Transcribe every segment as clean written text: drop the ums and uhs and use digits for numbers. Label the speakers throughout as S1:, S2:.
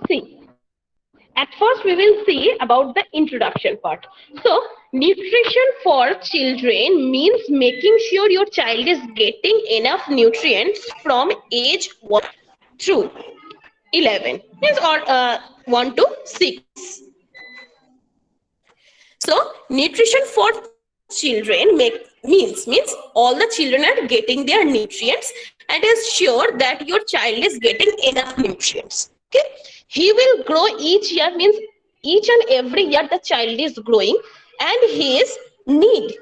S1: See, at first we will see about the introduction part. So, nutrition for children means making sure your child is getting enough nutrients from age 1 through 11, means or 1 to 6. So, nutrition for children means all the children are getting their nutrients and is sure that your child is getting enough nutrients. Okay, he will grow each year, means each and every year the child is growing, and his need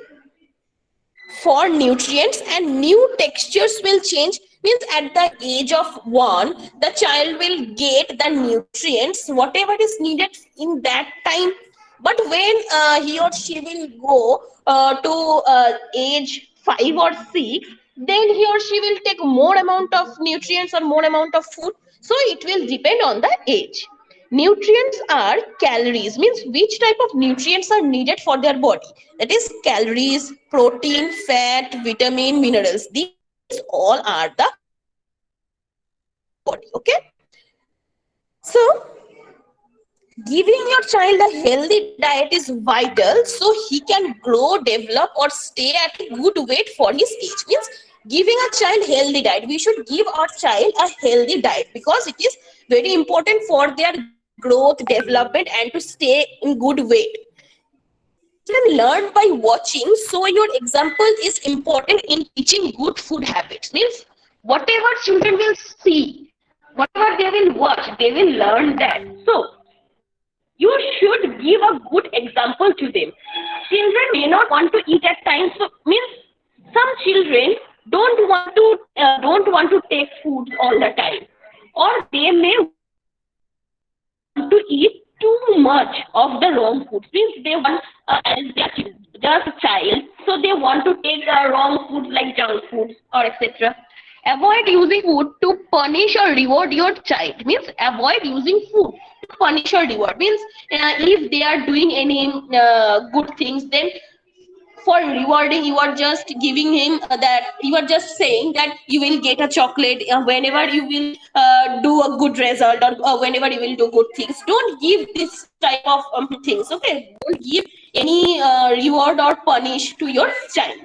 S1: for nutrients and new textures will change, means at the age of 1 the child will get the nutrients whatever is needed in that time. But when he or she will go to age 5 or 6, then he or she will take more amount of nutrients or more amount of food. So it will depend on the age. Nutrients are calories, means which type of nutrients are needed for their body. That is calories, protein, fat, vitamin, minerals. These all are the body. Okay. So giving your child a healthy diet is vital so he can grow, develop, or stay at a good weight for his age. Means giving a child healthy diet. We should give our child a healthy diet because it is very important for their growth, development, and to stay in good weight. Children learn by watching, so your example is important in teaching good food habits. Means whatever children will see, whatever they will watch, they will learn that. So you should give a good example to them. Children may not want to eat at times, so means some children don't want to take food all the time, or they may want to eat too much of the wrong foods. Means they want as they are just a child, so they want to take wrong foods like junk foods or etc. Avoid using food to punish or reward your child. Means avoid using food to punish or reward. Means if they are doing any good things, then for rewarding you are just giving him that you are just saying that you will get a chocolate whenever you will do a good result, or whenever you will do good things. Don't give this type of things. Okay, don't give any reward or punish to your child.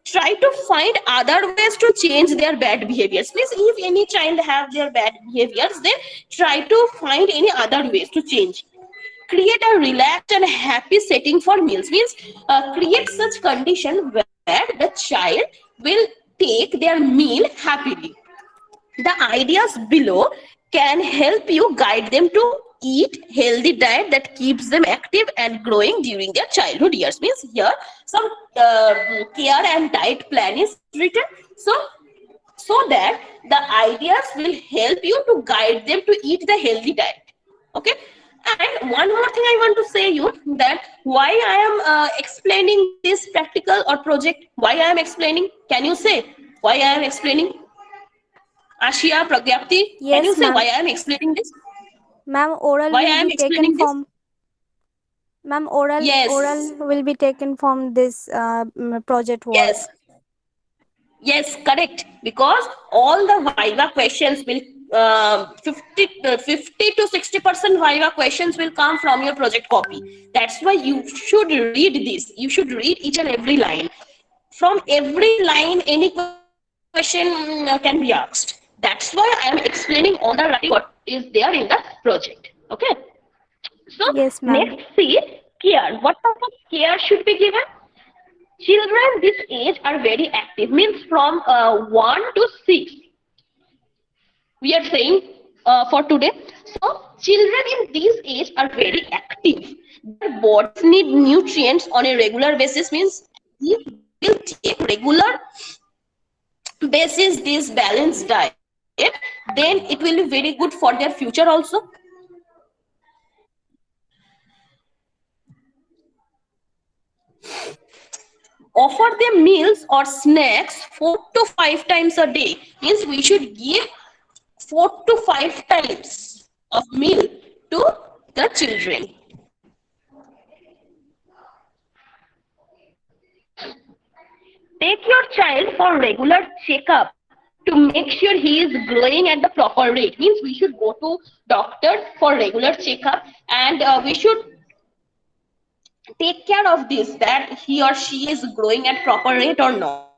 S1: Try to find other ways to change their bad behaviors. Means if any child have their bad behaviors, then try to find any other ways to change. Create a relaxed and happy setting for meals. Means create such condition where the child will take their meal happily. The ideas below can help you guide them to eat healthy diet that keeps them active and growing during their childhood years. Means here some care and diet plan is written, so that the ideas will help you to guide them to eat the healthy diet. Okay. And one more thing I want to say you, that why I am explaining this practical or project, why I am explaining, can you say why I am explaining? Ashia, Pragyapti, can you
S2: Yes,
S1: say why
S2: ma'am.
S1: I am explaining this?
S2: Ma'am, oral
S1: Why
S2: will
S1: I am
S2: be taken
S1: explaining this?
S2: from ma'am oral
S1: Yes,
S2: will be taken from this project work.
S1: yes, yes, correct. Because all the Viva questions will 50 to 60% Viva questions will come from your project copy. That's why you should read this. You should read each and every line. From every line, any question can be asked. That's why I am explaining on the writing what is there in the project. Okay. So
S2: Yes,
S1: next,
S2: ma'am.
S1: see, care. What type of care should be given? Children this age are very active. Means from 1 to 6. We are saying for today. So children in this age are very active. Their bodies need nutrients on a regular basis. Means if they will take regular basis this balanced diet, then it will be very good for their future also. Offer them meals or snacks 4 to 5 times a day. Means we should give 4 to 5 times of meal to the children. Take your child for regular checkup to make sure he is growing at the proper rate. Means we should go to doctor for regular checkup, and we should take care of this, that he or she is growing at proper rate or not.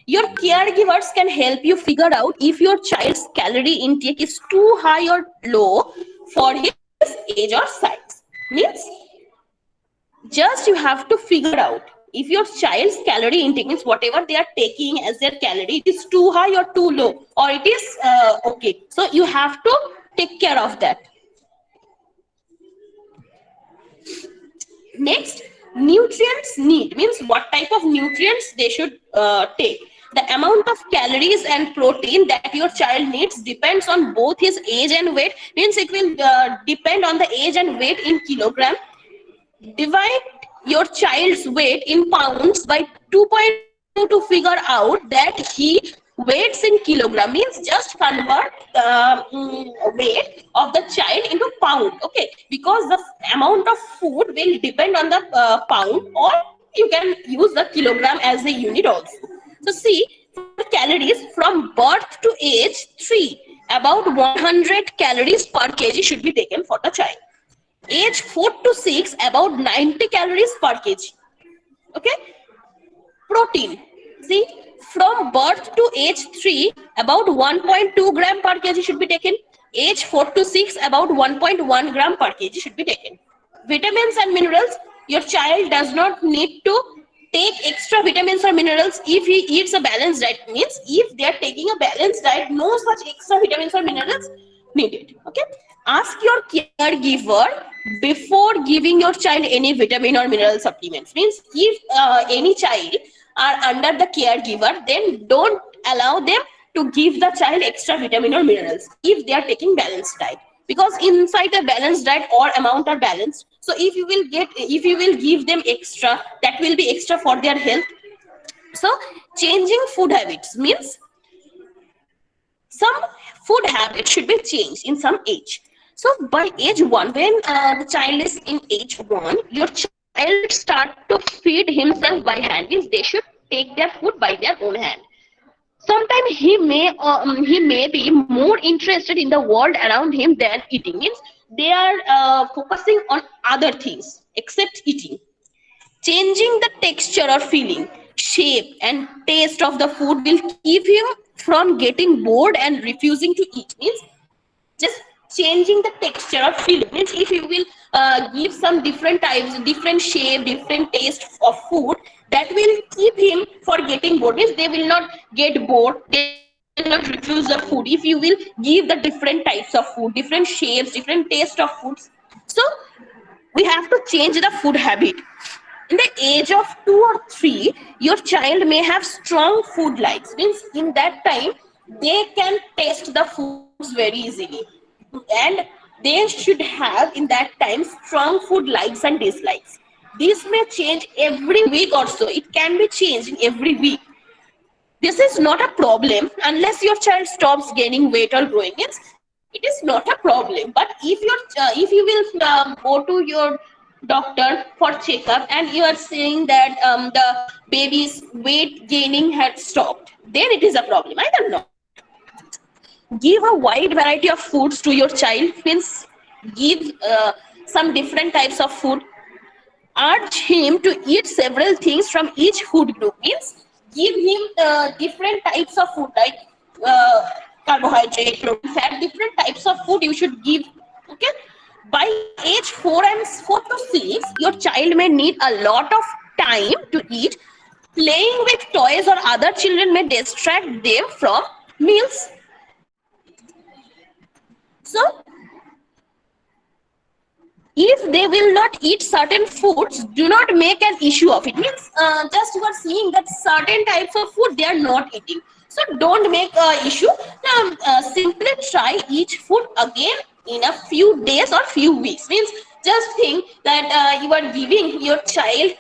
S1: Your caregivers can help you figure out if your child's calorie intake is too high or low for his age or size. Means just you have to figure out if your child's calorie intake, means whatever they are taking as their calorie, it is too high or too low, or it is okay. So you have to take care of that. Next, nutrients need, means what type of nutrients they should take. The amount of calories and protein that your child needs depends on both his age and weight. Means it will depend on the age and weight in kilogram. Divide your child's weight in pounds by 2.2 to figure out that he weights in kilogram. Means just convert weight of the child into pound. Okay, because the amount of food will depend on the pound, or you can use the kilogram as a unit also. So see, for calories from birth to age 3, about 100 calories per kg should be taken for the child. Age 4 to 6, about 90 calories per kg. Okay. Protein. See, from birth to age 3, about 1.2 gram per kg should be taken. Age 4 to 6, about 1.1 gram per kg should be taken. Vitamins and minerals. Your child does not need to take extra vitamins or minerals if he eats a balanced diet. Means if they are taking a balanced diet, no such extra vitamins or minerals needed. Okay. Ask your caregiver before giving your child any vitamin or mineral supplements. Means if any child are under the caregiver, then don't allow them to give the child extra vitamin or minerals if they are taking balanced diet, because inside a balanced diet all amount are balanced. So if you will give them extra, that will be extra for their health. So changing food habits means some food habits should be changed in some age. So by age 1, when the child is in age 1, your child start to feed himself by hand. Means they should take their food by their own hand. Sometimes he may be more interested in the world around him than eating. Means they are focusing on other things except eating. Changing the texture or feeling, shape and taste of the food will keep him from getting bored and refusing to eat. Means just changing the texture or feeling. Means if you will give some different types, different shape, different taste of food, that will keep him for getting bored. Means they will not get bored, they will not refuse the food if you will give the different types of food, different shapes, different taste of foods. So we have to change the food habit. In the age of 2 or 3, your child may have strong food likes. Means in that time they can taste the foods very easily, and they should have in that time strong food likes and dislikes. This may change every week or so. It can be changed in every week. This is not a problem unless your child stops gaining weight or growing. Yes, it is not a problem. But if you will go to your doctor for checkup and you are saying that the baby's weight gaining had stopped, then it is a problem. I don't know. Give a wide variety of foods to your child. Means give some different types of food. Urge him to eat several things from each food group. Means give him different types of food, like carbohydrate, protein, fat, different types of food you should give. Okay. By age 4 to 6, your child may need a lot of time to eat. Playing with toys or other children may distract them from meals. So if they will not eat certain foods, do not make an issue of it. Means just you are seeing that certain types of food they are not eating, so don't make an issue. Now simply try each food again in a few days or few weeks. Means just think that you are giving your child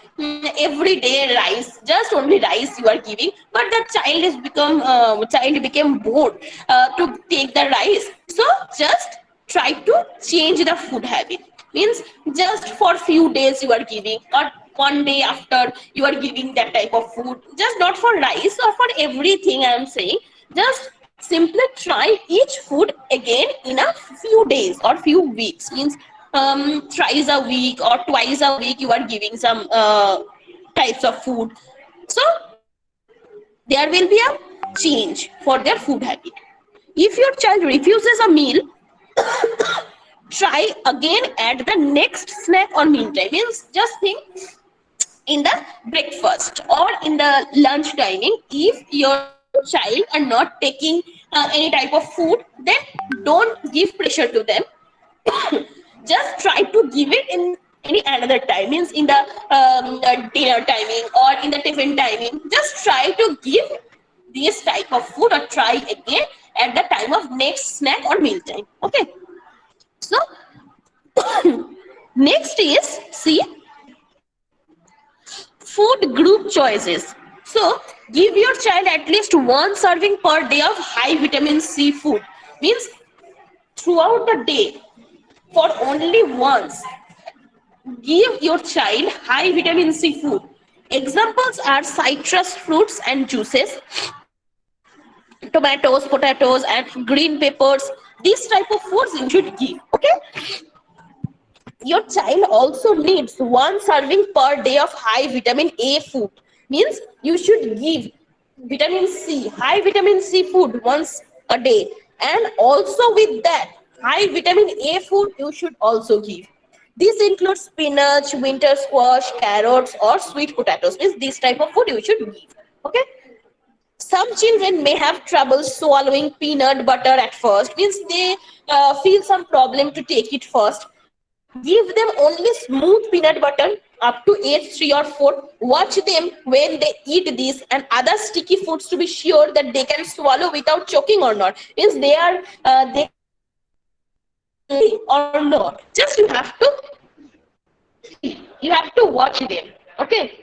S1: every day rice, just only rice you are giving, but the child became bored to take the rice. So just try to change the food habit. Means just for few days you are giving, or one day after you are giving that type of food. Just not for rice or for everything I am saying. Just simply try each food again in a few days or few weeks. Means thrice a week or twice a week you are giving some types of food. So there will be a change for their food habit. If your child refuses a meal, try again at the next snack or meal time. Means just think in the breakfast or in the lunch timing. If your child are not taking any type of food, then don't give pressure to them. Just try to give it in any another time. Means in the dinner timing or in the tiffin timing. Just try to give this type of food or try again at the time of next snack or meal time. Okay. So next is see food group choices. So give your child at least one serving per day of high vitamin C food. Means throughout the day, for only once, give your child high vitamin C food. Examples are citrus fruits and juices, tomatoes, potatoes, and green peppers. These type of foods you should give. Okay. Your child also needs one serving per day of high vitamin A food. Means you should give vitamin C, high vitamin C food once a day. And also with that, high vitamin A food you should also give. This includes spinach, winter squash, carrots, or sweet potatoes. Means this type of food you should give. Okay. Some children may have trouble swallowing peanut butter at first. Means they feel some problem to take it first. Give them only smooth peanut butter up to age 3 or 4. Watch them when they eat this and other sticky foods to be sure that they can swallow without choking or not. Means they or not. Just you have to watch them. Okay.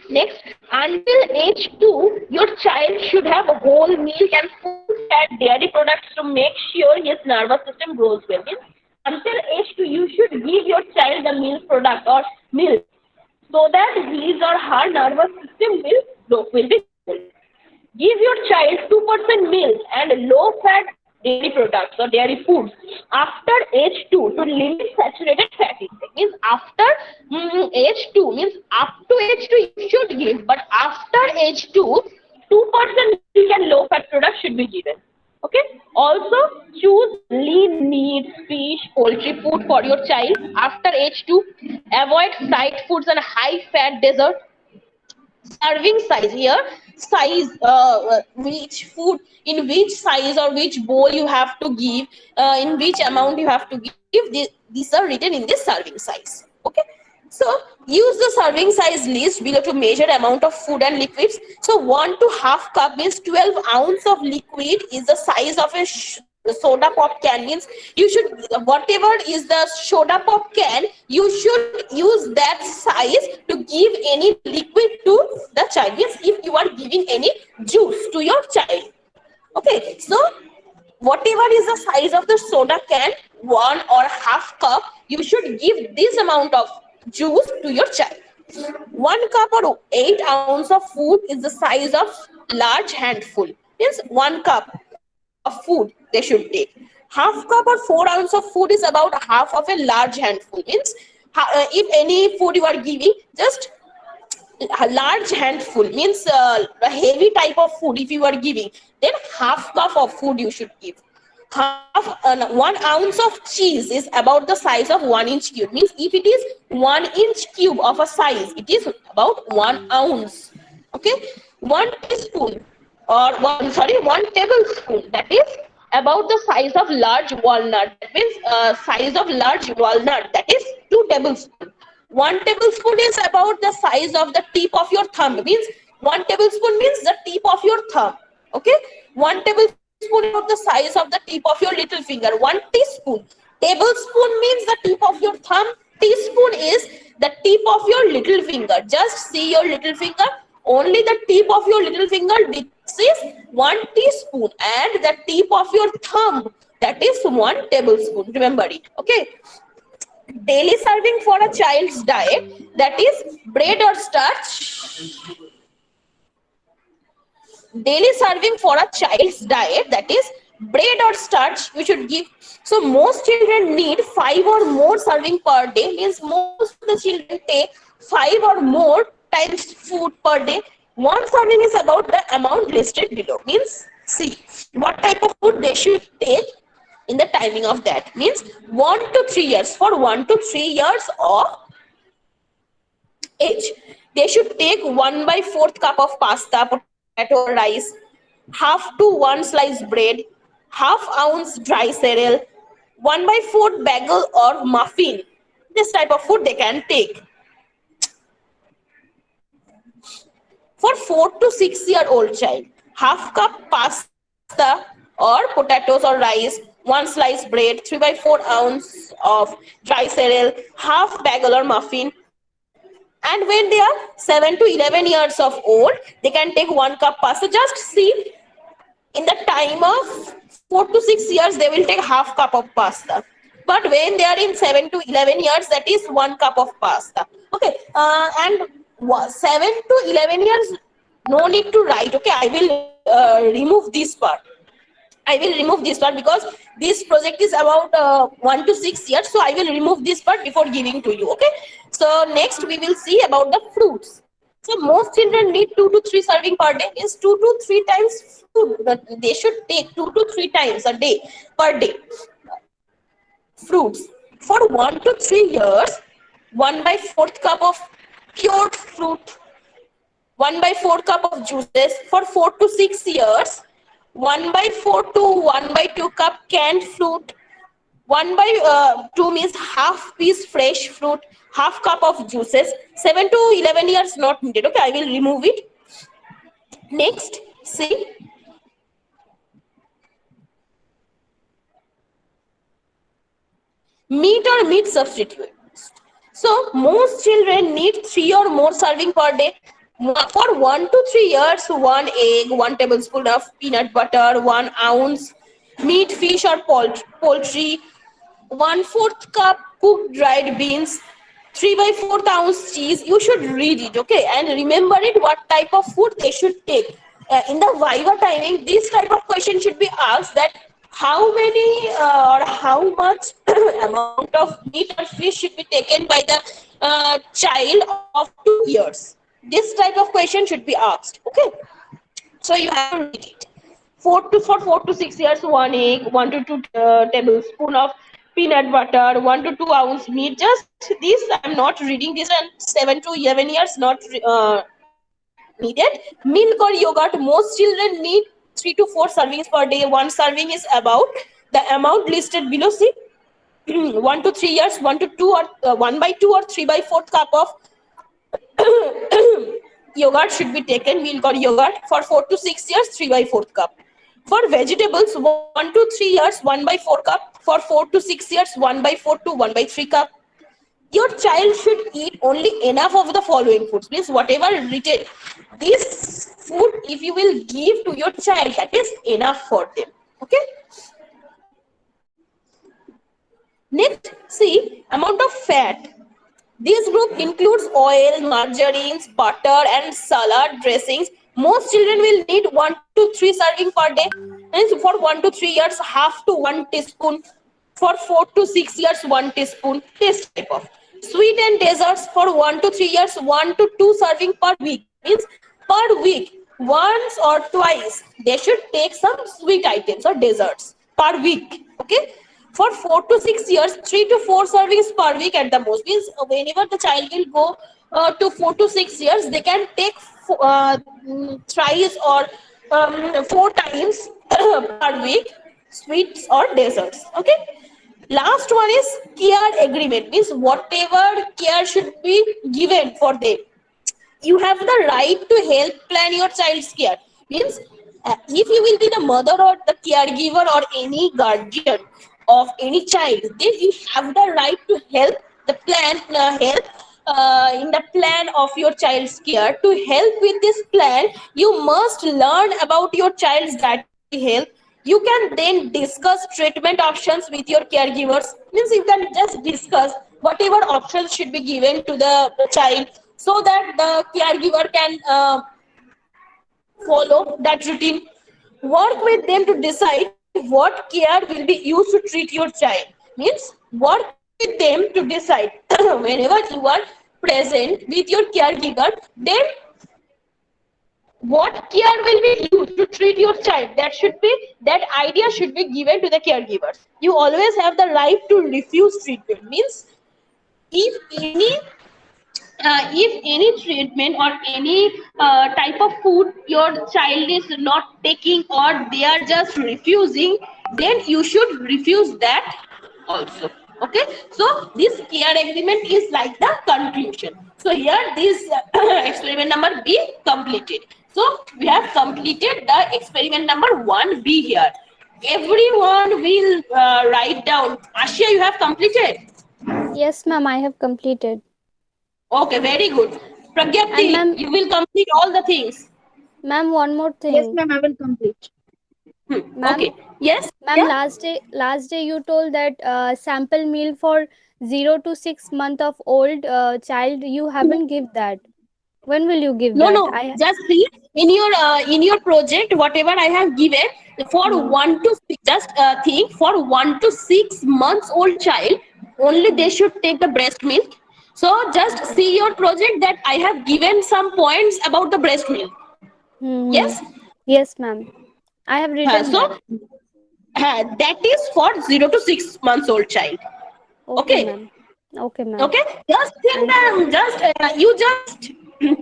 S1: Next, until age 2, your child should have a whole milk and full-fat dairy products to make sure his nervous system grows well. Means until age 2, you should give your child the milk product or milk so that his or her nervous system will be good. Give your child 2% milk and low-fat dairy products or dairy foods after age 2 to limit saturated fat intake. Means after age 2, means up to age 2 you should give, but after age 2, 2% milk and low-fat products should be given. Okay. Also, choose lean meat, fish, poultry food for your child after age 2. Avoid fried foods and high-fat dessert. Serving size here, size which food in which size or which bowl you have to give, in which amount you have to give. These are written in this serving size. Okay. So use the serving size list below to measure amount of food and liquids. So 1 to 1/2 cup means 12 ounce of liquid is the size of a soda pop can. Means you should, whatever is the soda pop can, you should use that size to give any liquid to the child. Means if you are giving any juice to your child. Okay. So whatever is the size of the soda can, 1 or 1/2 cup, you should give this amount of juice to your child. 1 cup or 8 ounce of food is the size of large handful. Means 1 cup of food they should take. 1/2 cup or 4 ounce of food is about half of a large handful. Means if any food you are giving, just a large handful, means a heavy type of food if you are giving, then 1/2 cup of food you should give. 1 ounce of cheese is about the size of 1 inch cube. Means if it is 1 inch cube of a size, it is about 1 ounce. Okay. 1 teaspoon or 1 tablespoon, that is about the size of large walnut. That means size of large walnut, that is 2 tablespoons. 1 tablespoon is about the size of the tip of your thumb. Means 1 tablespoon means the tip of your thumb. Okay. 1 tablespoon of the size of the tip of your little finger. 1 teaspoon. Tablespoon means the tip of your thumb. Teaspoon is the tip of your little finger. Just see your little finger. Only the tip of your little finger. This is 1 teaspoon, and the tip of your thumb, that is 1 tablespoon. Remember it. Okay. Daily serving for a child's diet, that is bread or starch.
S3: daily serving for a child's diet, that is bread or starch you should give. So most children need 5 or more serving per day, means most of the children take 5 or more times food per day. One serving is about the amount listed below, means see what type of food they should take in the timing of that, means 1 to 3 years. For 1 to 3 years of age, they should take 1/4 cup of pasta, potato, or rice, half to 1 slice bread, half ounce dry cereal, 1/4 bagel or muffin. This type of food they can take. For 4 to 6 year old child, half cup pasta or potatoes or rice, 1 slice bread, 3/4 ounce of dry cereal, half bagel or muffin. And when they are 7 to 11 years of old, they can take 1 cup pasta. Just see, in the time of 4 to 6 years, they will take half cup of pasta. But when they are in 7 to 11 years, that is 1 cup of pasta. Okay, and 7 to 11 years, no need to write. Okay, I will remove this part. I will remove this part because this project is about 1 to 6 years. So I will remove this part before giving to you. Okay. So next we will see about the fruits. So most children need 2 to 3 serving per day. Is 2 to 3 times food that they should take 2 to 3 times a day per day. Fruits for 1 to 3 years, 1/4 cup of cured fruit, 1/4 cup of juices. For 4 to 6 years, 1/4 to 1/2 cup canned fruit, 1/2 means half piece fresh fruit, half cup of juices. 7 to 11 years not needed. Okay, I will remove it. Next, see, meat or meat substitutes. So most children need 3 or more serving per day. For 1 to 3 years, 1 egg, 1 tablespoon of peanut butter, 1 ounce meat, fish or poultry, 1/4 cup cooked dried beans, 3/4 ounce cheese. You should read it, okay, and remember it what type of food they should take. In the Viva timing, this type of question should be asked, that how many or how much amount of meat or fish should be taken by the child of 2 years. This type of question should be asked. Okay, so you have to read it. For 4 to 6 years, 1 egg, 1 to 2 tablespoon of peanut butter, 1 to 2 ounce meat. Just this, I'm not reading this. And 7 to 11 years not needed. Milk or yogurt, most children need 3 to 4 servings per day. One serving is about the amount listed below. See, 1 to 3 years, 1 to 2 or 1/2 or 3/4 cup of yogurt should be taken. Milk or yogurt. For 4 to 6 years, 3/4 cup. For vegetables, 1 to 3 years, 1/4 cup. For 4 to 6 years, 1/4 to 1/3 cup. Your child should eat only enough of the following foods. Means whatever written, this food, if you will give to your child, that is enough for them. Okay. Next, see, amount of fat. This group includes oil, margarines, butter, and salad dressings. Most children will need 1 to 3 serving per day. And for 1 to 3 years, half to 1 teaspoon. For 4 to 6 years, 1 teaspoon. This type of. Sweet and desserts for 1 to 3 years, 1 to 2 serving per week. Means per week, once or twice, they should take some sweet items or desserts per week. Okay. For 4 to 6 years, 3 to 4 servings per week at the most. Means whenever the child will go to 4 to 6 years, they can take thrice or 4 times per week sweets or desserts. Okay. Last one is care agreement. Means whatever care should be given for them. You have the right to help plan your child's care. Means if you will be the mother or the caregiver or any guardian of any child, then you have the right to help the plan, in the plan of your child's care. To help with this plan, you must learn about your child's dietary health. You can then discuss treatment options with your caregivers. Means you can just discuss whatever options should be given to the child, so that the caregiver can follow that routine. Work with them to decide what care will be used to treat your child. Means work with them to decide whenever you are present with your caregiver, then what care will be used to treat your child. That idea should be given to the caregivers. You always have the right to refuse treatment. Means if any treatment or any type of food your child is not taking or they are just refusing, then you should refuse that also. Okay, so this care agreement is like the conclusion. So here this experiment number B completed. So we have completed the experiment number 1B here. Everyone will write down. Ashia, you have completed?
S2: Yes, ma'am, I have completed.
S3: Okay, very good.
S2: And
S3: Pragyapti,
S2: ma'am,
S3: you will complete all the things.
S2: ma'am, one more
S4: Yes,
S2: thing.
S4: ma'am, I will complete.
S2: Ma'am,
S3: Okay. Yes.
S2: ma'am,
S3: Yeah.
S2: last day you told that sample meal for 0 to 6 month of old child you haven't give that. When will you give
S3: No,
S2: that?
S3: no. Just see in your project whatever I have given for
S2: Hmm.
S3: 1 to 6. Just think for 1 to 6 months old child only they should take the breast milk. So just see your project that I have given some points about the breast milk.
S2: Hmm.
S3: Yes.
S2: Yes, ma'am. I have written
S3: So
S2: that.
S3: that is for 0 to 6 months old child.
S2: Okay,
S3: Okay.
S2: ma'am. Okay, ma'am.
S3: Okay, just think
S2: And
S3: that you just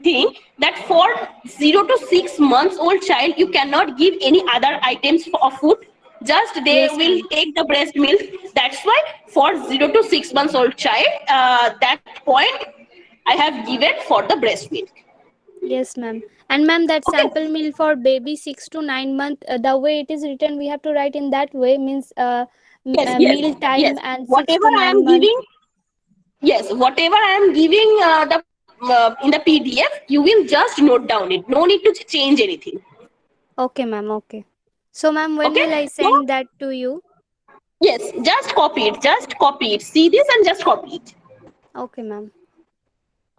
S3: think that for 0 to 6 months old child you cannot give any other items of food, just they
S2: yes,
S3: will
S2: ma'am.
S3: take the breast milk. That's why for 0 to 6 months old child that point I have given for the breast milk.
S2: Yes, ma'am. And ma'am, that
S3: Okay.
S2: sample meal for baby 6 to 9 month, the way it is written, we have to write in that way. Means
S3: Yes, yes,
S2: meal
S3: yes,
S2: time and six
S3: whatever
S2: to
S3: I
S2: nine
S3: am
S2: month.
S3: giving. Yes, whatever I am giving the in the PDF, you will just note down it. No need to change anything.
S2: Okay, ma'am. Okay. So, ma'am, when
S3: Okay.
S2: will I
S3: So
S2: send that to you?
S3: yes, just copy it. Just copy it. See this and just copy it.
S2: Okay, ma'am.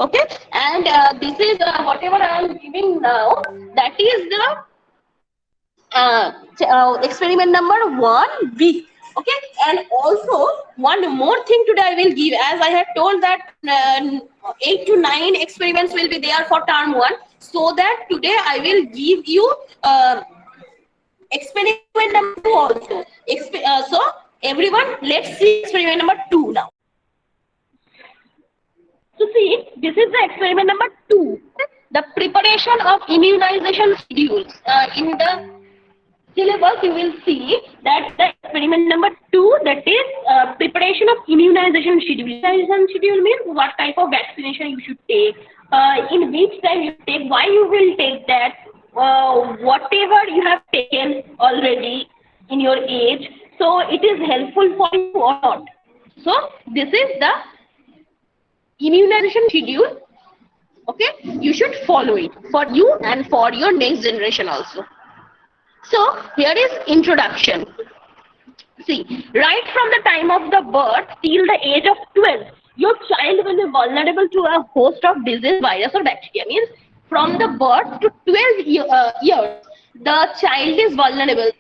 S3: Okay. And this is whatever I am giving now. That is the experiment number 1B. Okay. And also one more thing today I will give, as I had told that 8 to 9 experiments will be there for term 1. So that today I will give you experiment number 2 also. So everyone, let's see experiment number 2 now. So see, this is the experiment number 2. The preparation of immunization schedules. In the syllabus, you will see that the experiment number 2, that is preparation of immunization schedule. Immunization schedule means what type of vaccination you should take, in which time you take, why you will take that, whatever you have taken already in your age. So it is helpful for you or not. So this is the immunization schedule. Okay, you should follow it for you and for your next generation also. So here is introduction. See, right from the time of the birth till the age of 12, your child will be vulnerable to a host of disease, virus or bacteria. Means from the birth to 12 years, the child is vulnerable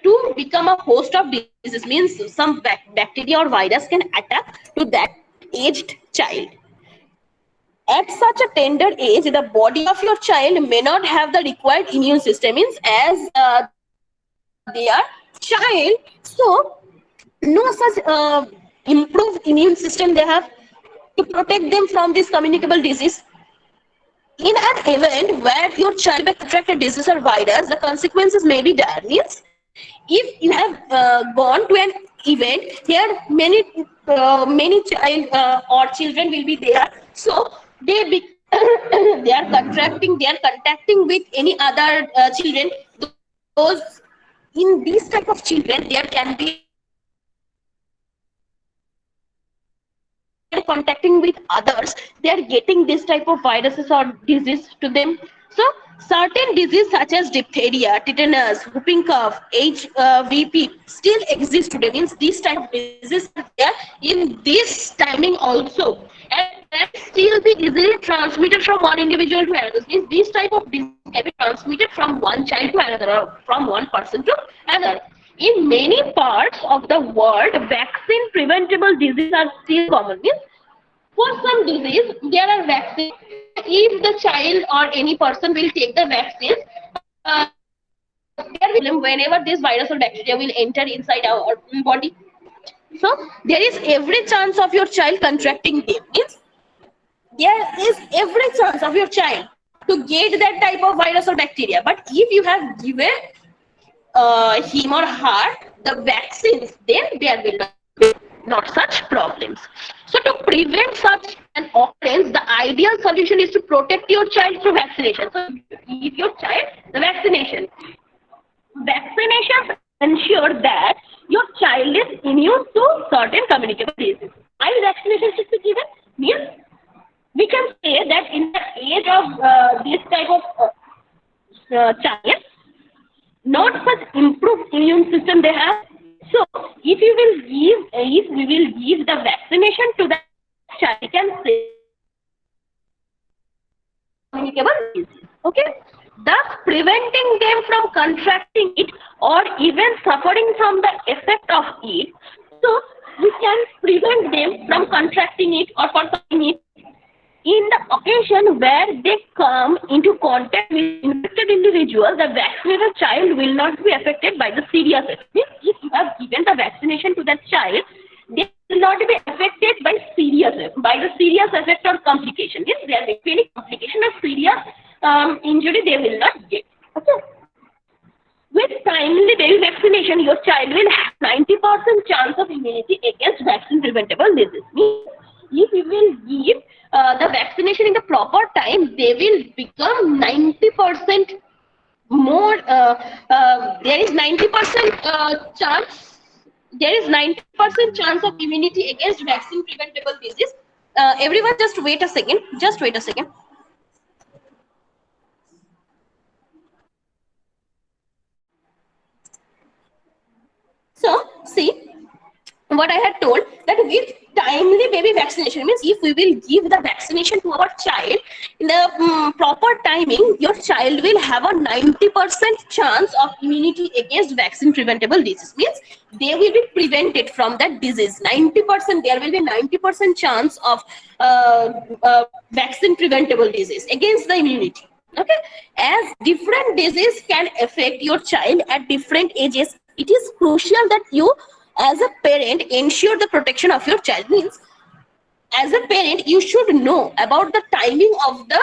S3: to become a host of diseases. Means some bacteria or virus can attack to that aged child. At such a tender age, the body of your child may not have the required immune system. Means as they are child, so no such improved immune system they have to protect them from this communicable disease. In an event where your child may contract a disease or virus, the consequences may be dire. Means if you have gone to an event here, many child or children will be there, so they are contacting with any other children. Those in these type of children, there can be contacting with others, they are getting this type of viruses or disease to them. So certain diseases such as diphtheria, tetanus, whooping cough, HVP still exist today. Means these type of diseases are there in this timing also, and can still be easily transmitted from one individual to another. Means these type of disease can be transmitted from one child to another, or from one person to another. In many parts of the world, vaccine preventable diseases are still common. Means for some disease, there are vaccines. If the child or any person will take the vaccines, there will whenever this virus or bacteria will enter inside our body. So there is every chance of your child contracting them. Means there is every chance of your child to get that type of virus or bacteria. But if you have given him or her the vaccines, then there will not such problems. So to prevent such an occurrence, the ideal solution is to protect your child through vaccination. So give your child the vaccination. Vaccinations ensure that your child is immune to certain communicable diseases. Why vaccination should be given? Means we can say that in the age of this type of child, not such improved immune system they have. So if we will give the vaccination to the child, we can say communicable disease. Okay, thus preventing them from contracting it or even suffering from the effect of it. So we can prevent them from contracting it or suffering it. In the occasion where they come into contact with infected individuals, the vaccinated child will not be affected by the serious effect. If you have given the vaccination to that child, they will not be affected by the serious effect or complication. If there is any complication or serious injury, they will not get. Okay. With timely baby vaccination, your child will have 90% chance of immunity against vaccine preventable disease. If you will give the vaccination in the proper time, they will become 90% more. There is 90% chance. There is 90% chance of immunity against vaccine preventable disease. Everyone, just wait a second. Just wait a second. So see what I had told, that with timely baby vaccination, means if we will give the vaccination to our child in the proper timing, your child will have a 90% chance of immunity against vaccine preventable disease. Means they will be prevented from that disease. 90%, there will be 90% chance of vaccine preventable disease against the immunity. Okay, as different disease can affect your child at different ages, it is crucial that you as a parent ensure the protection of your child. Means as a parent, you should know about the timing of the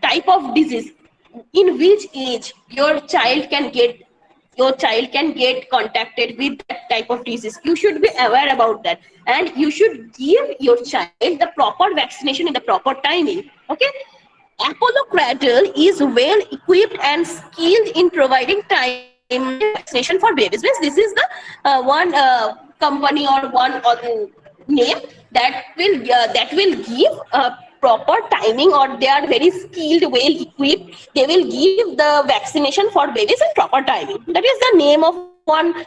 S3: type of disease, in which age your child can get contacted with that type of disease. You should be aware about that, and you should give your child the proper vaccination in the proper timing. Okay, Apollo Cradle is well equipped and skilled in providing vaccination for babies. Means this is the one company or one name that will give proper timing, or they are very skilled, well equipped. They will give the vaccination for babies in proper timing. That is the name of one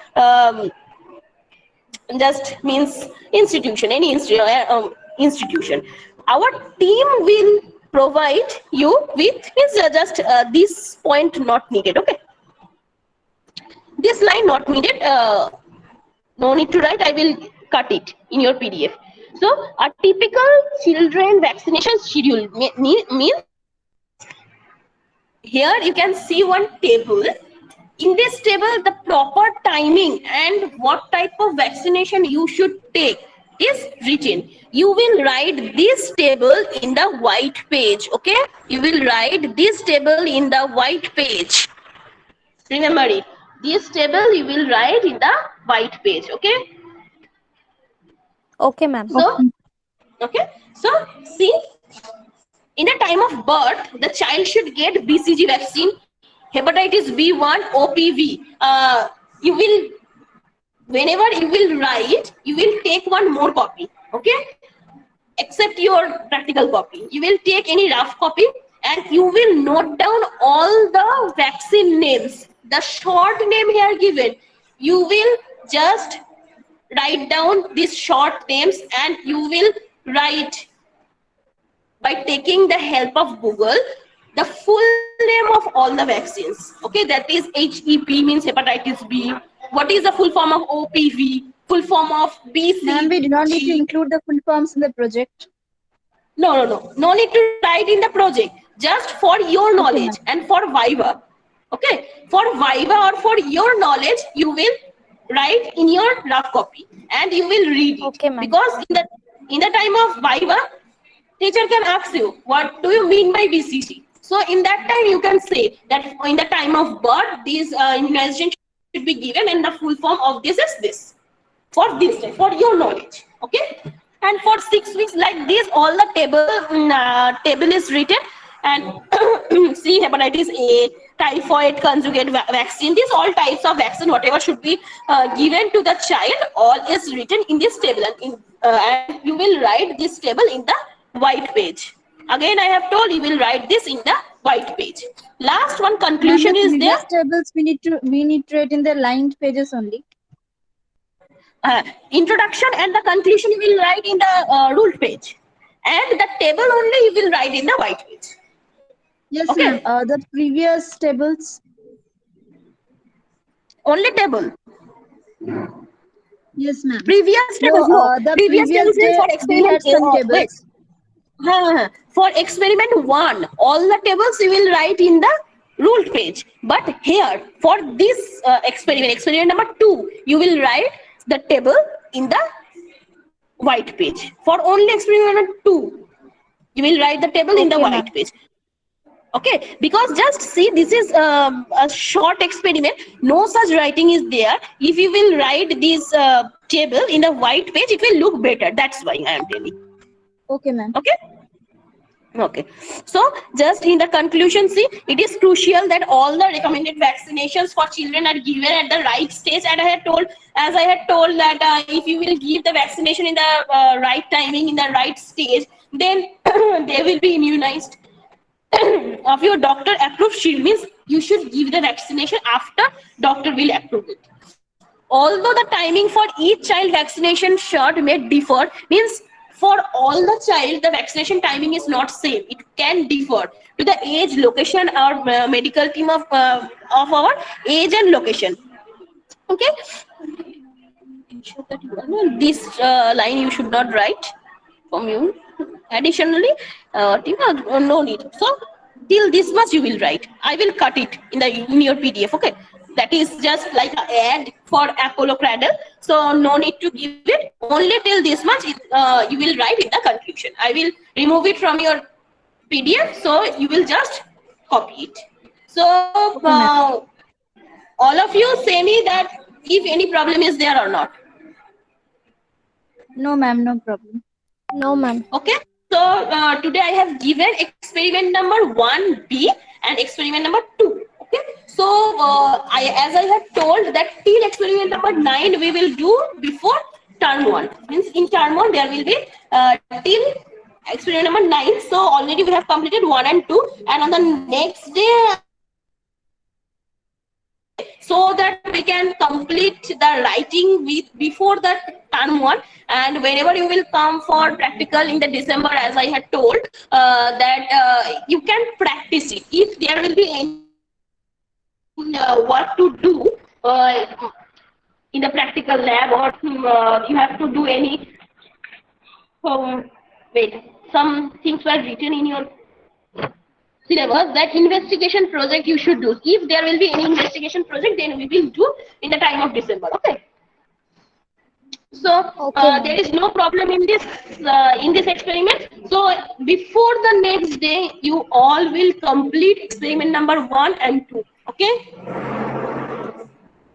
S3: just means institution, any institution. Our team will provide you with just this point not needed. Okay, this line not needed, no need to write. I will cut it in your PDF. So a typical children vaccination schedule means here you can see one table. In this table, the proper timing and what type of vaccination you should take is written. You will write this table in the white page. Okay, you will write this table in the white page. Remember it. This table you will write in the white page. Okay.
S2: Okay, ma'am.
S3: So, okay. So, see, in the time of birth, the child should get BCG vaccine, hepatitis B1, OPV. You will, whenever you will write, you will take one more copy. Okay. Except your practical copy. You will take any rough copy and you will note down all the vaccine names. The short name here given, you will just write down these short names, and you will write, by taking the help of Google, the full name of all the vaccines. Okay, that is HEP means hepatitis B. What is the full form of OPV? Full form of BCG.
S4: Ma'am, we do not need to include the full forms in the project.
S3: No need to write in the project. Just for your knowledge and for Viva. Okay, for Viva or for your knowledge, you will write in your rough copy and you will read it.
S2: Okay, ma'am.
S3: Because in the time of Viva, teacher can ask you, what do you mean by BCG? So in that time, you can say that in the time of birth, these immunization should be given, and the full form of this is this. For this time, for your knowledge. Okay. And for 6 weeks like this, all the table is written, and see, hepatitis A, typhoid conjugate vaccine, these all types of vaccine, whatever should be given to the child, all is written in this table, and you will write this table in the white page. Again, I have told you will write this in the white page. Last one, conclusion is there.
S4: Tables we need to write in the lined pages only.
S3: Introduction and the conclusion you will write in the ruled page, and the table only you will write in the white page.
S4: Yes,
S3: Okay.
S4: ma'am. The previous tables.
S3: Only table.
S4: Yes, ma'am.
S3: Previous tables. No,
S4: the
S3: previous tables
S4: day
S3: for
S4: we
S3: experiment.
S4: had some
S3: wait.
S4: tables.
S3: For experiment 1, all the tables you will write in the ruled page. But here, for this experiment number 2, you will write the table in the white page. For only experiment 2, you will write the table in the white page. Okay, because just see, this is a short experiment. No such writing is there. If you will write this table in the white page, it will look better. That's why I am telling.
S4: Okay, ma'am.
S3: Okay. So just in the conclusion, see, it is crucial that all the recommended vaccinations for children are given at the right stage. And as I had told that if you will give the vaccination in the right timing, in the right stage, then they will be immunized. Of your doctor approved shield means you should give the vaccination after doctor will approve it. Although the timing for each child vaccination shot may differ, means for all the child the vaccination timing is not same. It can differ to the age, location, or medical team of our age and location. Okay. This line you should not write from you. Additionally, no need. So till this much you will write. I will cut it in your PDF. Okay, that is just like an ad for Apollo Cradle. So no need to give it. Only till this much you will write in the conclusion. I will remove it from your PDF. So you will just copy it. So all of you say me that if any problem is there or not.
S4: No, ma'am. No problem.
S2: No, ma'am.
S3: Okay. So today I have given experiment number 1B and experiment number 2. Okay. So as I have told that till experiment number 9 we will do before term 1. Means in term 1 there will be till experiment number 9. So already we have completed 1 and 2, and on the next day, so that we can complete the writing before the term 1, and whenever you will come for practical in the December, as I had told, that you can practice it. If there will be any work to do in the practical lab, or you have to do any some things were written in your syllabus, that investigation project you should do. If there will be any investigation project, then we will do in the time of December. Okay. So there is no problem in this experiment. So before the next day, you all will complete experiment number 1 and 2. Okay.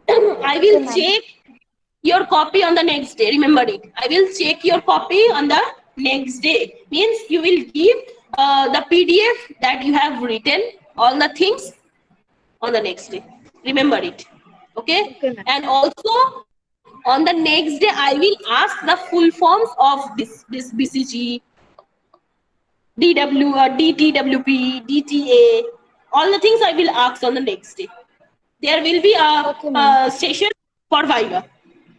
S3: I will check your copy on the next day. Remember it. I will check your copy on the next day. Means you will give the PDF that you have written all the things on the next day. Remember it. Okay. And also on the next day, I will ask the full forms of this BCG, DTWP, DTA, all the things I will ask on the next day. There will be
S2: Okay, ma'am.
S3: a session for Viva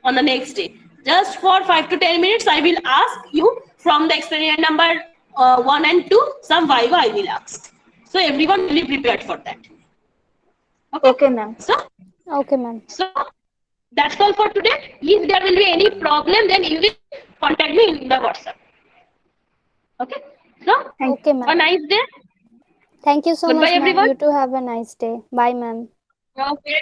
S3: on the next day. Just for 5 to 10 minutes, I will ask you from the experiment number 1 and 2, some Viva I will ask. So everyone will be prepared for that.
S4: Okay, ma'am.
S2: Okay, ma'am.
S3: So that's all for today. If there will be any problem, then you will contact me in the WhatsApp. Okay. So
S2: Okay,
S3: a
S2: ma'am.
S3: nice day.
S2: Thank you so
S3: Goodbye,
S2: much, ma'am.
S3: everyone.
S2: You too have a nice day. Bye, ma'am.
S3: Okay.